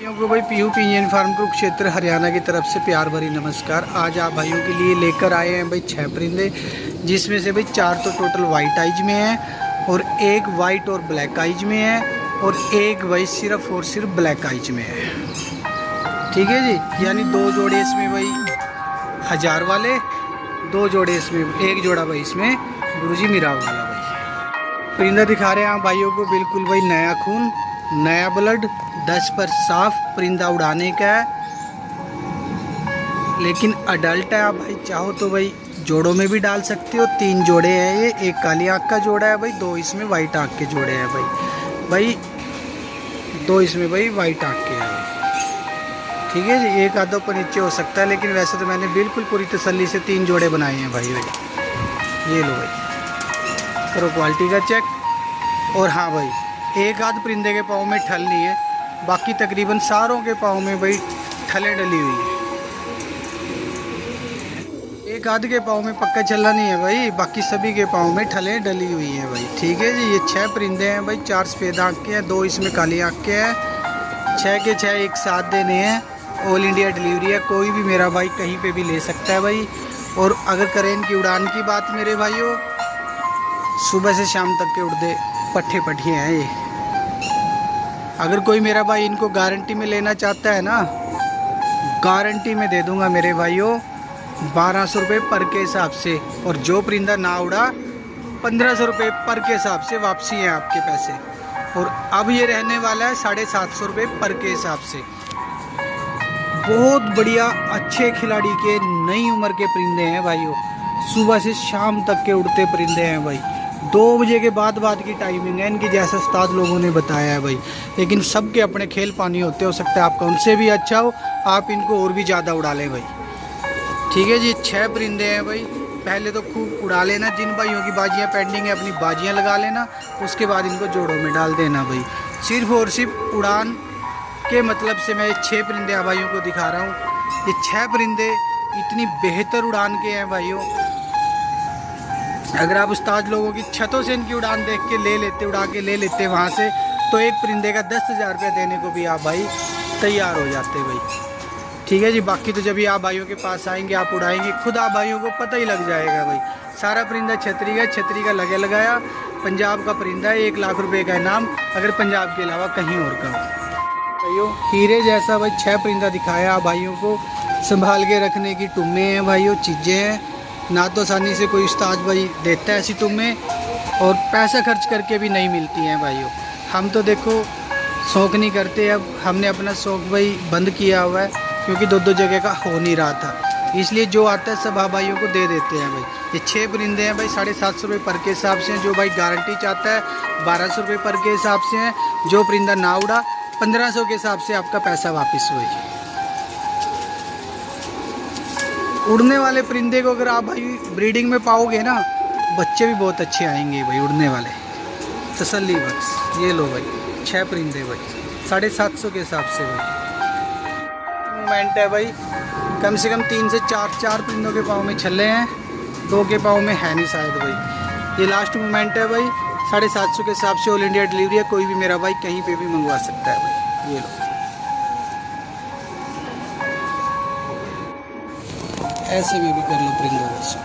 को भाई PU पिंजन farm Kurukshetra Haryana की तरफ से प्यार भरी नमस्कार। आज आप भाइयों के लिए लेकर आए हैं भाई 6 परिंदे, जिसमें से भाई 4 तो टोटल वाइट आइज में है और एक वाइट और ब्लैक आइज में है और एक भाई सिर्फ और सिर्फ ब्लैक आइज में है। ठीक है जी, यानी 2 जोड़े इसमें भाई 1000 वाले, 2 जोड़े इसमें, एक जोड़ा भाई इसमें गुरुजी मीरा वाला। भाई परिंदा दिखा रहे हैं आप भाइयों को, बिल्कुल भाई नया खून नया ब्लड, 10 पर साफ परिंदा उड़ाने का है, लेकिन अडल्ट है। आप भाई चाहो तो भाई जोड़ों में भी डाल सकते हो। 3 जोड़े हैं ये, एक काली आँख का जोड़ा है भाई, 2 इसमें वाइट आँख के जोड़े हैं भाई 2 इसमें भाई वाइट आँख के हैं। ठीक है जी, एक आधों पर नीचे हो सकता है, लेकिन वैसे तो मैंने बिल्कुल पूरी तसल्ली से 3 जोड़े बनाए हैं भाई। ये लो भाई, करो क्वालिटी का चेक। और हाँ भाई, एक आध परिंदे के पाँव में ठल नहीं है, बाकी तकरीबन सारों के पाँव में भाई ठलें डली हुई है। एक आध के पाँव में पक्का चलना नहीं है भाई, बाकी सभी के पाँव में ठलें डली हुई है भाई। ठीक है जी, ये 6 परिंदे हैं भाई, 4 सफ़ेद आँख के हैं, 2 इसमें काली आँख के हैं। 6 के 6 एक साथ देने हैं। ऑल इंडिया डिलीवरी है, कोई भी मेरा भाई कहीं पे भी ले सकता है भाई। और अगर करें इनकी उड़ान की बात मेरे भाइयों, सुबह से शाम तक के उड़ते पट्ठे हैं ये। अगर कोई मेरा भाई इनको गारंटी में लेना चाहता है ना, गारंटी में दे दूंगा मेरे भाइयों 1200 रुपये पर के हिसाब से। और जो परिंदा ना उड़ा 1500 रुपये पर के हिसाब से वापसी है आपके पैसे। और अब ये रहने वाला है 750 रुपये पर के हिसाब से। बहुत बढ़िया अच्छे खिलाड़ी के नई उम्र के परिंदे हैं भाइयों, सुबह से शाम तक के उड़ते परिंदे हैं भाई। 2 बजे के बाद की टाइमिंग है इनकी, जैसा उस्ताद लोगों ने बताया है भाई। लेकिन सबके अपने खेल पानी होते, हो सकता है आपका उनसे भी अच्छा हो, आप इनको और भी ज़्यादा उड़ा लें भाई। ठीक है जी, 6 परिंदे हैं भाई। पहले तो खूब उड़ा लेना, जिन भाइयों की बाजियाँ पेंडिंग है अपनी बाजियाँ लगा लेना, उसके बाद इनको जोड़ों में डाल देना भाई। सिर्फ और सिर्फ उड़ान के मतलब से मैं 6 परिंदे भाइयों को दिखा रहा हूँ। ये 6 परिंदे इतनी बेहतर उड़ान के हैं भाइयों। अगर आप उस्ताद लोगों की छतों से इनकी उड़ान देख के ले लेते, उड़ा के ले लेते वहाँ से, तो एक परिंदे का 10,000 रुपये देने को भी आप भाई तैयार हो जाते भाई। ठीक है जी, बाकी तो जब भी आप भाइयों के पास आएंगे, आप उड़ाएंगे, खुद आप भाइयों को पता ही लग जाएगा भाई। सारा परिंदा छतरी का लगे लगाया पंजाब का परिंदा है। 1 लाख रुपये का इनाम, अगर पंजाब के अलावा कहीं और का हो भाइयों। हीरे जैसा भाई 6 परिंदा दिखाया आप भाइयों को। संभाल के रखने की टुम्मे हैं भाइयों, चीज़ें हैं ना, तो आसानी से कोई उस्ताद भाई देता है ऐसी टुम्मे, और पैसा खर्च करके भी नहीं मिलती हैं भाइयों। हम तो देखो शौक़ नहीं करते, अब हमने अपना शौक़ भाई बंद किया हुआ है, क्योंकि 2 जगह का हो नहीं रहा था, इसलिए जो आता है सब आप भाइयों को दे देते हैं भाई। ये 6 परिंदे हैं भाई, 750 रुपये पर के हिसाब से हैं। जो भाई गारंटी चाहता है 1200 रुपये पर के हिसाब से हैं। जो परिंदा ना उड़ा 1500 के हिसाब से आपका पैसा वापस हुई। उड़ने वाले परिंदे को अगर आप भाई ब्रीडिंग में पाओगे ना, बच्चे भी बहुत अच्छे आएंगे भाई उड़ने वाले, तसल्ली बख्श। ये लो भाई 6 परिंदे भाई, 750 के हिसाब से भाई। मूवमेंट है भाई, कम से कम 3 से 4 परिंदों के पाँव में छल्ले हैं, 2 के पाँव में है नहीं शायद भाई। ये लास्ट मूवमेंट है भाई, 750 के हिसाब से ऑल इंडिया डिलीवरी है, कोई भी मेरा भाई कहीं पे भी मंगवा सकता है भाई। ये लो, ऐसे में भी कर लो परिंदों से।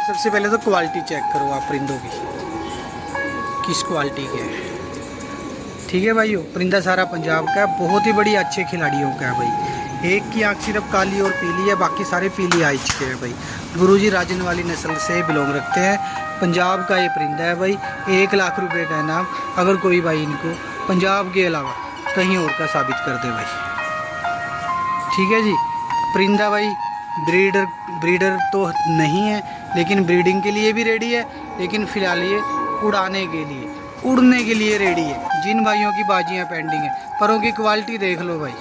सबसे पहले तो क्वालिटी चेक करो आप परिंदों की, किस क्वालिटी के हैं। ठीक है भाइयों, परिंदा सारा पंजाब का है, बहुत ही बड़ी अच्छे खिलाड़ियों का है भाई। एक की आँख सिर्फ काली और पीली है, बाकी सारे पीली आइज के हैं भाई। गुरुजी राजन वाली नस्ल से बिलोंग रखते हैं। पंजाब का ये परिंदा है भाई, 1 लाख रुपये का इनाम, अगर कोई भाई इनको पंजाब के अलावा कहीं और का साबित कर दे भाई। ठीक है जी, परिंदा भाई ब्रीडर तो नहीं है, लेकिन ब्रीडिंग के लिए भी रेडी है, लेकिन फ़िलहाल ये उड़ाने के लिए, उड़ने के लिए रेडी है। जिन भाइयों की बाजियाँ पेंडिंग है, परों की क्वालिटी देख लो भाई,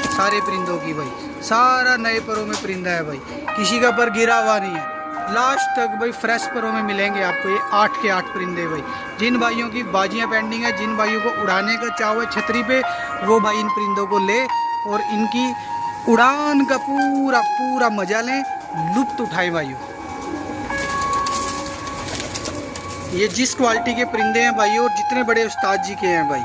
सारे परिंदों की भाई, सारा नए परों में परिंदा है भाई, किसी का पर गिरा हुआ नहीं है। लास्ट तक भाई फ्रेश परों में मिलेंगे आपको। ये 8 के 8 परिंदे भाई। जिन भाइयों की बाजियां पेंडिंग है, जिन भाइयों को उड़ाने का चाव है छतरी पे, वो भाई इन परिंदों को ले और इनकी उड़ान का पूरा पूरा मजा लें, लुत्फ उठाएं भाइयों। ये जिस क्वालिटी के परिंदे हैं भाइयों, और जितने बड़े उस्ताद जी के हैं भाई,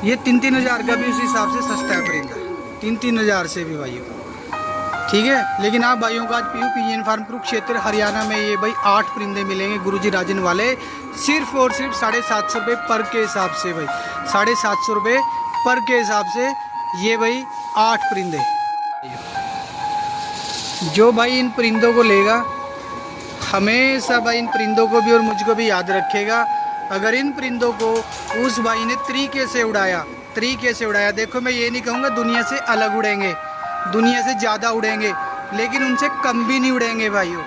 ये 3-3 हज़ार का भी उस हिसाब से सस्ता है परिंदा, 3-3 हज़ार से भी भाइयों, ठीक है। लेकिन आप भाइयों को आज PU pigeon farm Kurukshetra Haryana में ये भाई 8 परिंदे मिलेंगे गुरुजी राजन वाले, सिर्फ और सिर्फ 750 रुपये पर के हिसाब से भाई, 750 रुपये पर के हिसाब से ये भाई 8 परिंदे। जो भाई इन परिंदों को लेगा हमेशा भाई इन परिंदों को भी और मुझको भी याद रखेगा। अगर इन परिंदों को उस भाई ने तरीके से उड़ाया, देखो मैं ये नहीं कहूँगा दुनिया से अलग उड़ेंगे, दुनिया से ज़्यादा उड़ेंगे, लेकिन उनसे कम भी नहीं उड़ेंगे भाइयों।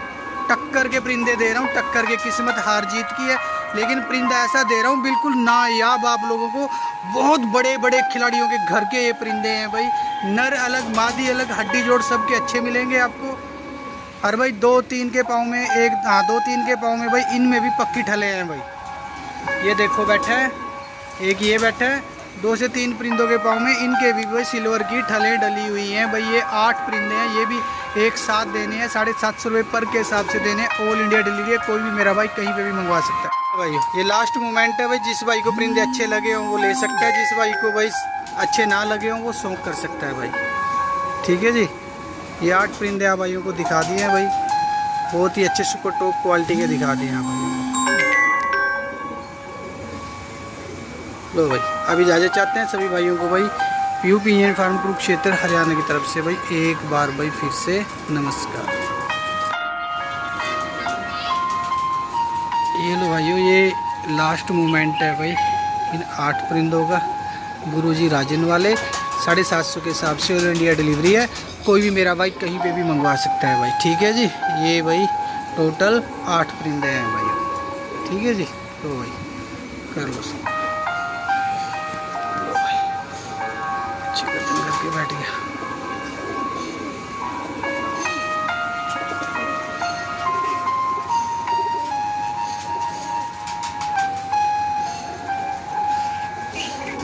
टक्कर के परिंदे दे रहा हूँ, टक्कर के, किस्मत हार जीत की है, लेकिन परिंदा ऐसा दे रहा हूँ बिल्कुल नायाब आप लोगों को। बहुत बड़े बड़े खिलाड़ियों के घर के ये परिंदे हैं भाई, नर अलग मादी अलग, हड्डी जोड़ सबके अच्छे मिलेंगे आपको। और भाई 2-3 के पाँव में 2-3 के पाँव में भाई इनमें भी पक्की ठले हैं भाई। ये देखो बैठा है, एक ये बैठा है, 2 से 3 परिंदों के पाँव में इनके भी भाई सिल्वर की ठलें डली हुई हैं भाई। ये 8 परिंदे हैं, ये भी एक साथ देने हैं, 750 रुपये पर के हिसाब से देने। ऑल इंडिया डिलीवरी है, कोई भी मेरा भाई कहीं पे भी मंगवा सकता है भाई। ये लास्ट मोमेंट है भाई, जिस भाई को परिंदे अच्छे लगे हों वो ले सकता है, जिस भाई को भाई अच्छे ना लगे हों वो शौक कर सकता है भाई, ठीक है जी। ये 8 परिंदे आप भाइयों को दिखा दिए हैं भाई, बहुत ही अच्छे सुपर टॉप क्वालिटी के दिखा दिए हैं आप भाइयों को। लो भाई अब इजाज़त चाहते हैं सभी भाइयों को भाई PU pigeon farm Kurukshetra Haryana की तरफ से भाई एक बार भाई फिर से नमस्कार। ये लो भाइयों, ये लास्ट मोमेंट है भाई इन 8 परिंदों का, गुरुजी राजन वाले, 750 के हिसाब से ऑल इंडिया डिलीवरी है, कोई भी मेरा भाई कहीं पे भी मंगवा सकता है भाई, ठीक है जी। ये भाई टोटल 8 परिंदे हैं भाई, ठीक है जी। तो भाई कर लो सब, लो भाई अच्छी करके बैठ गया।